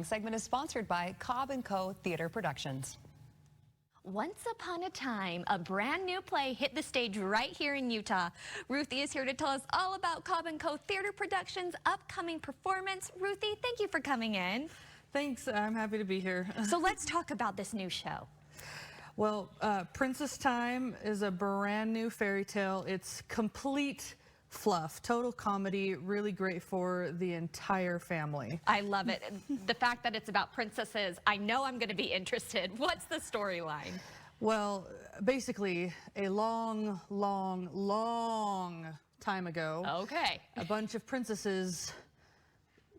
Segment is sponsored by Cobb & Co. Theater Productions. Once upon a time, a brand new play hit the stage right here in Utah. Ruthie is here to tell us all about Cobb & Co. Theater Productions' upcoming performance. Ruthie, thank you for coming in. Thanks, I'm happy to be here. So let's talk about this new show. Well, Princess Time is a brand new fairy tale. It's complete fluff, total comedy, really great for the entire family. I love it. The fact that it's about princesses, I know I'm going to be interested. What's the storyline? Well, basically, a long time ago, Okay. a bunch of princesses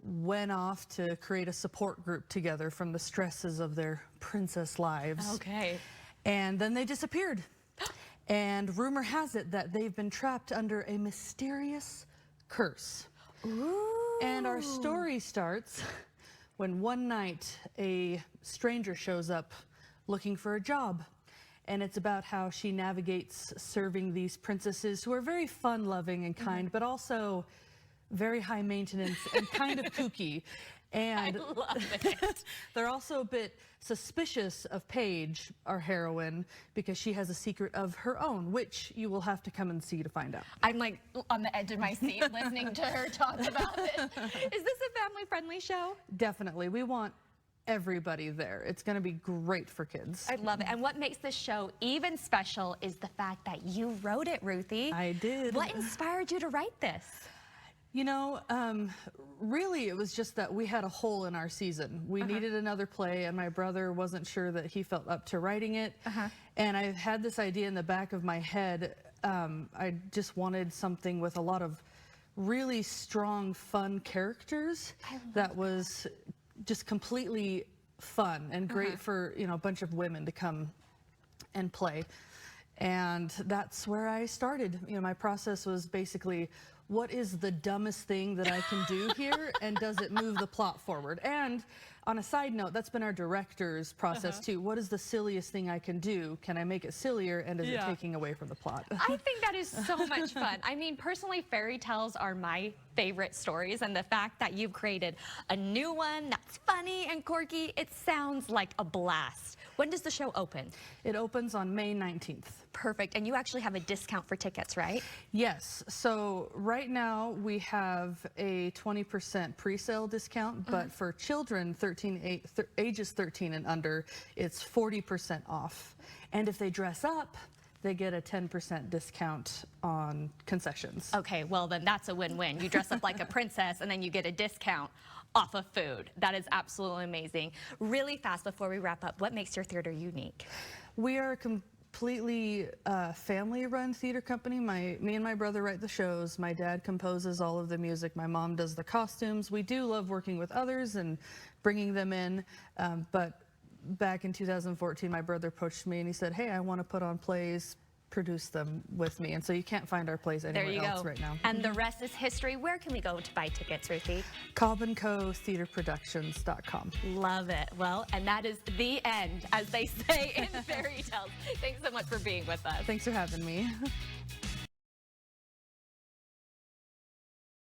went off to create a support group together from the stresses of their princess lives. Okay. And then they disappeared. And rumor has it that they've been trapped under a mysterious curse. Ooh. And our story starts when one night a stranger shows up looking for a job. And it's about how she navigates serving these princesses who are very fun-loving and kind, but also very high maintenance and kind of kooky. And I love it. they're also a bit suspicious of Paige, our heroine, because she has a secret of her own, which you will have to come and see to find out. I'm like on the edge of my seat listening to her talk about it. Is this a family-friendly show? Definitely. We want everybody there. It's going to be great for kids. I love it. And what makes this show even special is the fact that you wrote it, Ruthie. I did. What inspired you to write this? You know, really it was just that we had a hole in our season. We needed another play, and my brother wasn't sure that he felt up to writing it. And I had this idea in the back of my head. I just wanted something with a lot of really strong, fun characters that was just completely fun and great for, you know, a bunch of women to come and play. And that's where I started. You know, my process was basically, what is the dumbest thing that I can do here, and does it move the plot forward? And on a side note, that's been our director's process too. What is the silliest thing I can do? Can I make it sillier, and is it taking away from the plot? I think that is so much fun. I mean, personally, fairy tales are my favorite stories, and the fact that you've created a new one that's funny and quirky, it sounds like a blast. When does the show open? It opens on May 19th. Perfect. And you actually have a discount for tickets, right? Yes. So right now we have a 20% pre-sale discount, but for children ages 13 and under, it's 40% off. And if they dress up, they get a 10% discount on concessions. Okay, well then that's a win-win. You dress up like a princess and then you get a discount off of food. That is absolutely amazing. Really fast before we wrap up, what makes your theater unique? We are a completely family-run theater company. Me and my brother write the shows. My dad composes all of the music. My mom does the costumes. We do love working with others and bringing them in, but back in 2014, my brother approached me and he said, hey, I want to put on plays, produce them with me. And so you can't find our plays anywhere else right now. And the rest is history. Where can we go to buy tickets, Ruthie? Cobb & Co. Theaterproductions.com. Love it. Well, and that is the end, as they say in fairy tales. Thanks so much for being with us. Thanks for having me.